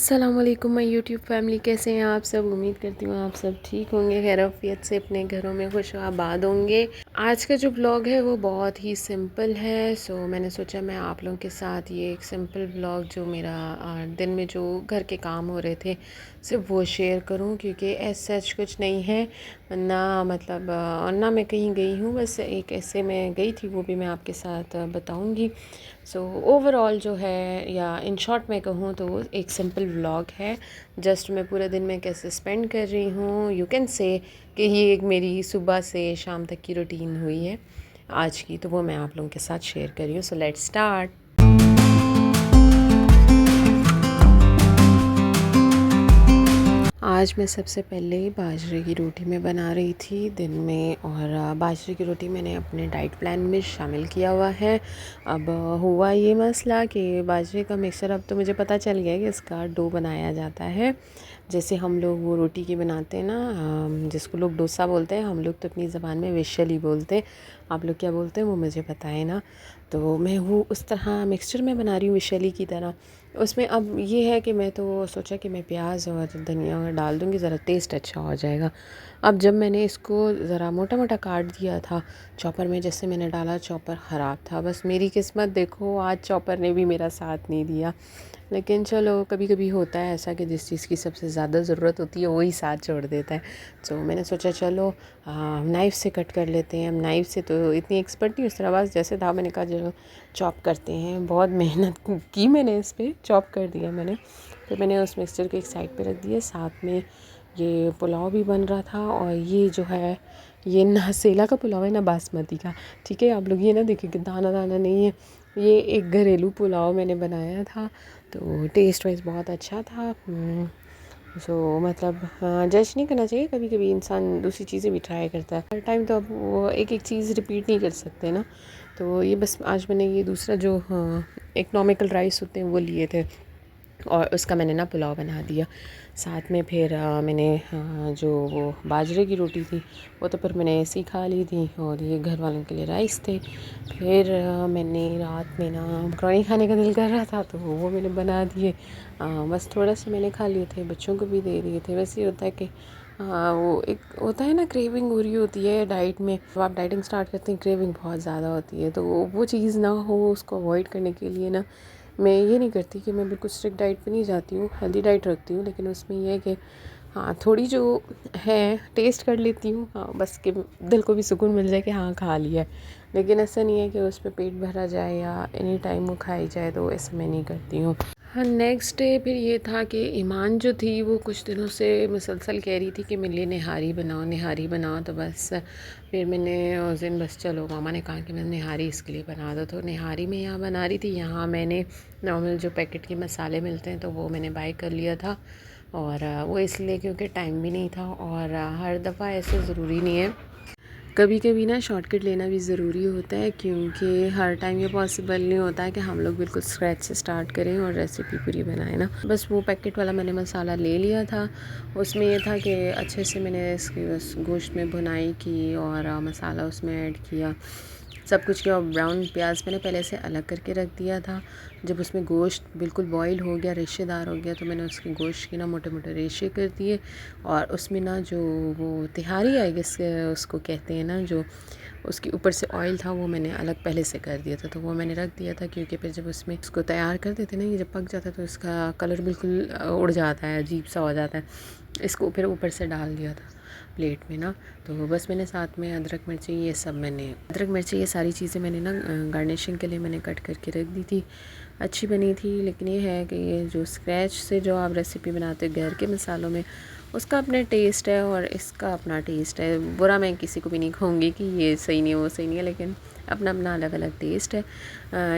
अस्सलामुअलैकुम my YouTube family, कैसे हैं आप सब। उम्मीद करती हूँ आप सब ठीक होंगे, खैरियत से अपने घरों में खुश आबाद होंगे। आज का जो ब्लॉग है वो बहुत ही सिंपल है। मैंने सोचा मैं आप लोगों के साथ ये एक सिंपल ब्लॉग जो मेरा दिन में जो घर के काम हो रहे थे सिर्फ वो शेयर करूँ, क्योंकि ऐसा सच कुछ नहीं है ना, मतलब और ना मैं कहीं गई हूँ, बस एक ऐसे मैं गई थी वो भी मैं आपके साथ बताऊँगी। ओवरऑल जो है, या इन शॉर्ट मैं कहूँ तो एक सिंपल व्लॉग है। जस्ट मैं पूरे दिन में कैसे स्पेंड कर रही हूँ, यू कैन से कि ये एक मेरी सुबह से शाम तक की रूटीन हुई है आज की, तो वो मैं आप लोगों के साथ शेयर कर रही हूँ। So let's start. आज मैं सबसे पहले बाजरे की रोटी मैं बना रही थी दिन में, और बाजरे की रोटी मैंने अपने डाइट प्लान में शामिल किया हुआ है। अब हुआ ये मसला कि बाजरे का मिक्सर, अब तो मुझे पता चल गया कि इसका डो बनाया जाता है जैसे हम लोग वो रोटी की बनाते हैं ना, जिसको लोग डोसा बोलते हैं, हम लोग तो अपनी ज़बान में विशली बोलते हैं। आप लोग क्या बोलते हैं वो मुझे पता है ना। तो मैं वो उस तरह मिक्सचर में बना रही हूँ विशली की तरह। उसमें अब ये है कि मैं तो सोचा कि मैं प्याज और धनिया डाल दूँगी, ज़रा टेस्ट अच्छा हो जाएगा। अब जब मैंने इसको ज़रा मोटा मोटा काट दिया था चॉपर में, जैसे मैंने डाला चॉपर ख़राब था। बस मेरी किस्मत देखो, आज चॉपर ने भी मेरा साथ नहीं दिया। लेकिन चलो, कभी कभी होता है ऐसा कि जिस चीज़ की सबसे ज़्यादा ज़रूरत होती है वही साथ छोड़ देता है। मैंने सोचा चलो नाइफ़ से कट कर लेते हैं। अब नाइफ़ से तो इतनी एक्सपर्ट नहीं, उस तरह बस जैसे था मैंने कहा चलो चॉप करते हैं। बहुत मेहनत की मैंने इस पर, चॉप कर दिया मैंने। फिर मैंने उस मिक्सचर को एक साइड पे रख दिया। साथ में ये पुलाव भी बन रहा था, और ये जो है ये ना सेला का पुलाव है ना बासमती का, ठीक है। आप लोग ये ना देखें कि दाना दाना नहीं है, ये एक घरेलू पुलाव मैंने बनाया था। तो टेस्ट वाइज बहुत अच्छा था। मतलब जज नहीं करना चाहिए, कभी कभी इंसान दूसरी चीज़ें भी ट्राई करता है। हर टाइम तो अब वो एक एक चीज़ रिपीट नहीं कर सकते ना। तो ये बस आज मैंने ये दूसरा जो इकनॉमिकल राइस होते हैं वो लिए थे, और उसका मैंने ना पुलाव बना दिया। साथ में फिर मैंने जो वो बाजरे की रोटी थी वो तो फिर मैंने ऐसे ही खा ली थी, और ये घर वालों के लिए राइस थे। फिर मैंने रात में ना मकरोनी खाने का दिल कर रहा था तो वो मैंने बना दिए। बस थोड़ा सा मैंने खा लिए थे, बच्चों को भी दे दिए थे। वैसे होता है कि वो एक होता है ना, क्रेविंग हो रही होती है डाइट में। जब आप डाइटिंग स्टार्ट करते हैं क्रेविंग बहुत ज़्यादा होती है, तो वो चीज़ ना हो, उसको अवॉइड करने के लिए ना मैं ये नहीं करती कि मैं बिल्कुल स्ट्रिक्ट डाइट पे नहीं जाती हूँ, हेल्दी डाइट रखती हूँ। लेकिन उसमें ये है कि हाँ थोड़ी जो है टेस्ट कर लेती हूँ, हाँ बस कि दिल को भी सुकून मिल जाए कि हाँ खा लिया है। लेकिन ऐसा नहीं है कि उस पर पेट भरा जाए या एनी टाइम वो खाई जाए, तो ऐसा मैं नहीं करती हूँ। हाँ, नेक्स्ट डे फिर ये था कि ईमान जो थी वो कुछ दिनों से मुसलसल कह रही थी कि मेरे लिए निहारी बनाओ निहारी बनाओ। तो बस फिर मैंने उस दिन बस चलो मामा ने कहा कि मैं निहारी इसके लिए बना दो, तो निहारी मैं यहाँ बना रही थी। यहाँ मैंने नॉर्मल जो पैकेट के मसाले मिलते हैं तो वो मैंने बाय कर लिया था, और वो इसलिए क्योंकि टाइम भी नहीं था, और हर दफ़ा ऐसे ज़रूरी नहीं है, कभी कभी ना शॉर्टकट लेना भी ज़रूरी होता है, क्योंकि हर टाइम ये पॉसिबल नहीं होता है कि हम लोग बिल्कुल स्क्रैच से स्टार्ट करें और रेसिपी पूरी बनाएं ना। बस वो पैकेट वाला मैंने मसाला ले लिया था। उसमें ये था कि अच्छे से मैंने इसकी बस गोश्त में भुनाई की, और मसाला उसमें ऐड किया, सब कुछ किया। ब्राउन प्याज मैंने पहले से अलग करके रख दिया था। जब उसमें गोश्त बिल्कुल बॉईल हो गया, रेशेदार हो गया, तो मैंने उसके गोश्त के ना मोटे मोटे रेशे कर दिए, और उसमें ना जो वो तिहारी आई गेस उसको कहते हैं ना, जो उसके ऊपर से ऑयल था वो मैंने अलग पहले से कर दिया था। तो वो मैंने रख दिया था, क्योंकि फिर जब उसमें उसको तैयार कर देते ना, ये जब पक जाता है तो इसका कलर बिल्कुल उड़ जाता है, अजीब सा हो जाता है। इसको फिर ऊपर से डाल दिया था प्लेट में ना। तो बस मैंने साथ में अदरक मिर्ची, ये सब मैंने अदरक मिर्ची ये सारी चीज़ें मैंने ना गार्निशिंग के लिए मैंने कट करके रख दी थी। अच्छी बनी थी। लेकिन ये है कि ये जो स्क्रैच से जो आप रेसिपी बनाते हो घर के मसालों में, उसका अपना टेस्ट है और इसका अपना टेस्ट है। बुरा मैं किसी को भी नहीं कहूँगी कि ये सही नहीं है वो सही नहीं है, लेकिन अपना अपना अलग अलग टेस्ट है।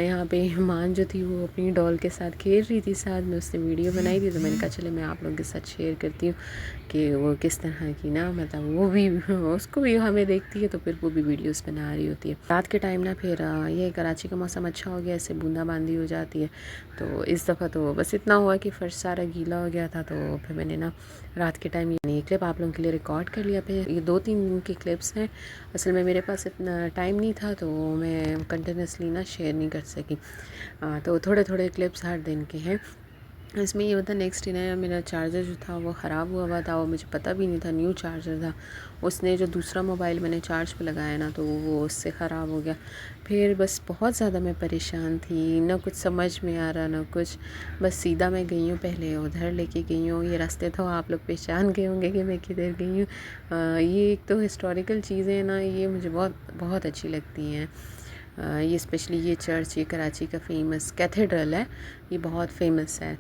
यहाँ पे ईमान जो थी वो अपनी डॉल के साथ खेल रही थी, साथ में उसने वीडियो बनाई थी, तो मैंने कहा चले मैं आप लोगों के साथ शेयर करती हूँ कि वो किस तरह की ना, मतलब वो भी उसको भी हमें देखती है तो फिर वो भी वीडियोस बना रही होती है। रात के टाइम ना फिर ये कराची का मौसम अच्छा हो गया, ऐसे बूंदाबांदी हो जाती है। तो इस दफ़ा तो बस इतना हुआ कि फ़र्श सारा गीला हो गया था, तो फिर मैंने ना रात के टाइम ये क्लिप आप लोगों के लिए रिकॉर्ड कर लिया। फिर ये 2-3 दिन की क्लिप्स हैं। असल में मेरे पास इतना टाइम नहीं था, तो मैं कंटिन्यूसली ना शेयर नहीं कर सकी। तो थोड़े थोड़े क्लिप्स हर दिन के हैं। इसमें ये होता नेक्स्ट डे ना मेरा चार्जर जो था वो ख़राब हुआ था, वो मुझे पता भी नहीं था, न्यू चार्जर था। उसने जो दूसरा मोबाइल मैंने चार्ज पे लगाया ना तो वो उससे ख़राब हो गया। फिर बस बहुत ज़्यादा मैं परेशान थी, ना कुछ समझ में आ रहा ना कुछ। बस सीधा मैं गई हूँ, पहले उधर लेके गई हूँ। ये रास्ते तो आप लोग पहचान गए होंगे कि मैं किधर गई हूँ। ये एक तो हिस्टोरिकल चीज़ें हैं ना, ये मुझे बहुत बहुत अच्छी लगती हैं। ये स्पेशली ये चर्च, ये कराची का फेमस कैथेड्रल है, ये बहुत फेमस है।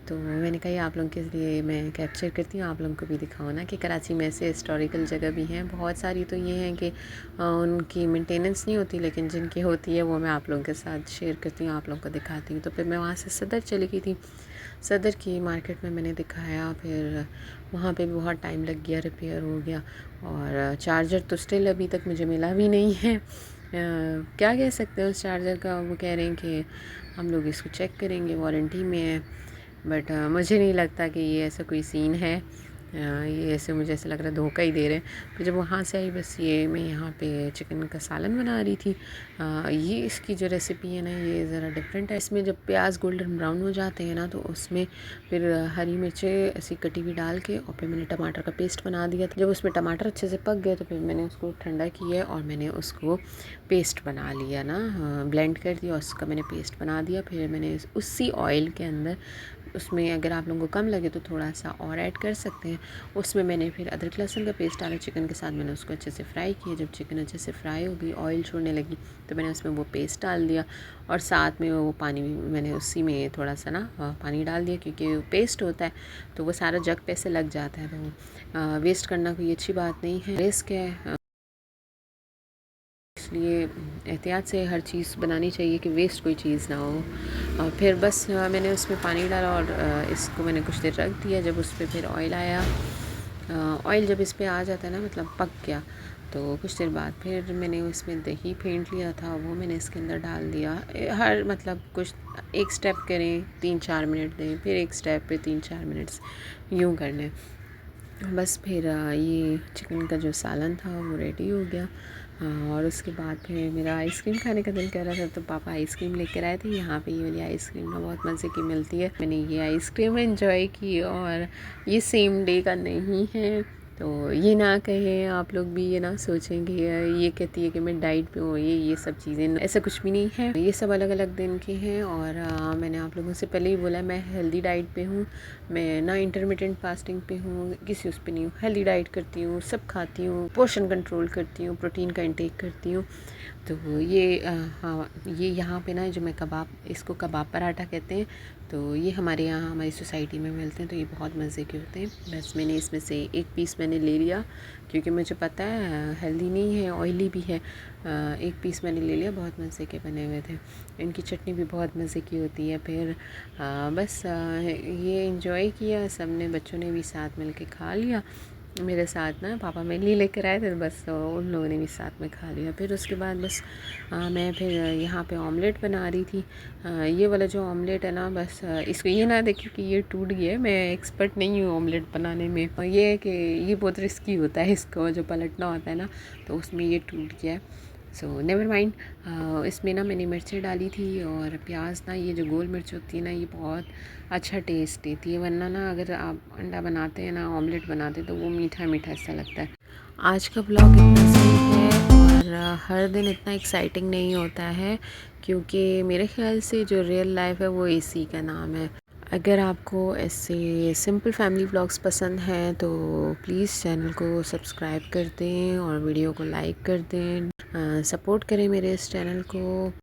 तो मैंने कहा ये आप लोगों के लिए मैं कैप्चर करती हूँ, आप लोगों को भी दिखाओ ना कि कराची में ऐसे हिस्टोरिकल जगह भी हैं बहुत सारी। तो ये हैं कि उनकी मेंटेनेंस नहीं होती, लेकिन जिनकी होती है वो मैं आप लोगों के साथ शेयर करती हूँ, आप लोगों को दिखाती हूँ। तो फिर मैं वहाँ से सदर चली गई थी, सदर की मार्केट में मैंने दिखाया। फिर वहाँ पे भी बहुत टाइम लग गया, रिपेयर हो गया। और चार्जर तो स्टिल अभी तक मुझे मिला भी नहीं है। क्या कह सकते हैं उस चार्जर का, वो कह रहे हैं कि हम लोग इसको चेक करेंगे, वारंटी में है। बट मुझे नहीं लगता कि ये ऐसा कोई सीन है। ये ऐसे मुझे ऐसा लग रहा है धोखा ही दे रहे हैं। तो जब वहाँ से आई बस ये मैं यहाँ पे चिकन का सालन बना रही थी। ये इसकी जो रेसिपी है ना ये ज़रा डिफरेंट है। इसमें जब प्याज गोल्डन ब्राउन हो जाते हैं ना तो उसमें फिर हरी मिर्चें ऐसी कटी हुई डाल के और फिर मैंने टमाटर का पेस्ट बना दिया था। जब उसमें टमाटर अच्छे से पक गए तो फिर मैंने उसको ठंडा किया और मैंने उसको पेस्ट बना लिया ना, ब्लेंड कर दिया, उसका मैंने पेस्ट बना दिया। फिर मैंने उसी ऑयल के अंदर, उसमें अगर आप लोगों को कम लगे तो थोड़ा सा और ऐड कर सकते हैं। उसमें मैंने फिर अदरक लहसुन का पेस्ट डाला चिकन के साथ, मैंने उसको अच्छे से फ्राई किया। जब चिकन अच्छे से फ्राई हो गई, ऑयल छोड़ने लगी, तो मैंने उसमें वो पेस्ट डाल दिया और साथ में वो पानी भी मैंने उसी में थोड़ा सा ना पानी डाल दिया, क्योंकि पेस्ट होता है तो वो सारा जग पे से लग जाता है। तो वेस्ट करना कोई अच्छी बात नहीं है, रिस्क है। इसलिए एहतियात से हर चीज़ बनानी चाहिए कि वेस्ट कोई चीज़ ना हो। फिर बस मैंने उसमें पानी डाला और इसको मैंने कुछ देर रख दिया। जब उस पर फिर ऑयल आया, ऑयल जब इस पर आ जाता है ना मतलब पक गया, तो कुछ देर बाद फिर मैंने उसमें दही फेंट लिया था, वो मैंने इसके अंदर डाल दिया। हर मतलब कुछ एक स्टेप करें 3-4 मिनट दें, फिर एक स्टेप पे 3-4 मिनट्स यूँ करने। बस फिर ये चिकन का जो सालन था वो रेडी हो गया। और उसके बाद फिर मेरा आइसक्रीम खाने का दिल कर रहा था, तो पापा आइसक्रीम लेकर आए थे। यहाँ पे ये वाली आइसक्रीम ना बहुत मज़े की मिलती है, मैंने ये आइसक्रीम एंजॉय की। और ये सेम डे का नहीं है, तो ये ना कहें आप लोग भी, ये ना सोचेंगे ये कहती है कि मैं डाइट पे हूँ, ये सब चीज़ें, ऐसा कुछ भी नहीं है। ये सब अलग अलग दिन के हैं। और मैंने आप लोगों से पहले ही बोला मैं हेल्दी डाइट पे हूँ, मैं ना इंटरमिटेंट फास्टिंग पे हूँ, किसी उस पे नहीं हूँ। हेल्दी डाइट करती हूँ, सब खाती हूँ, पोर्शन कंट्रोल करती हूँ, प्रोटीन का इंटेक करती हूँ। तो ये हाँ, ये यहाँ पे ना जो मैं कबाब, इसको कबाब पराठा कहते हैं, तो ये हमारे यहाँ हमारी सोसाइटी में मिलते हैं। तो ये बहुत मज़े के होते हैं। बस मैंने इसमें से एक पीस मैंने ले लिया, क्योंकि मुझे पता है हेल्दी नहीं है, ऑयली भी है। एक पीस मैंने ले लिया, बहुत मज़े के बने हुए थे। इनकी चटनी भी बहुत मज़े की होती है। फिर बस ये इंजॉय किया सब ने, बच्चों ने भी साथ मिल के खा लिया मेरे साथ ना। पापा मेरे लिए लेकर आए थे, तो बस उन लोगों ने भी साथ में खा लिया। फिर उसके बाद बस मैं फिर यहाँ पे ऑमलेट बना रही थी। ये वाला जो ऑमलेट है ना, बस इसको ये ना देखिए कि ये टूट गया है, मैं एक्सपर्ट नहीं हूँ ऑमलेट बनाने में। और ये है कि ये बहुत रिस्की होता है, इसको जो पलटना होता है ना, तो उसमें ये टूट गया है। So never mind. इसमें ना मैंने मिर्चें डाली थी और प्याज ना, ये जो गोल मिर्च होती है ना, ये बहुत अच्छा टेस्ट देती है। वरना ना अगर आप अंडा बनाते हैं ना, ऑमलेट बनाते हैं, तो वो मीठा मीठा सा लगता है। आज का ब्लॉग इतना सही है और हर दिन इतना एक्साइटिंग नहीं होता है, क्योंकि मेरे ख्याल से जो रियल लाइफ है वो इसी का नाम है। अगर आपको ऐसे सिंपल फैमिली व्लॉग्स पसंद हैं तो प्लीज़ चैनल को सब्सक्राइब कर दें और वीडियो को लाइक कर दें। सपोर्ट करें मेरे इस चैनल को।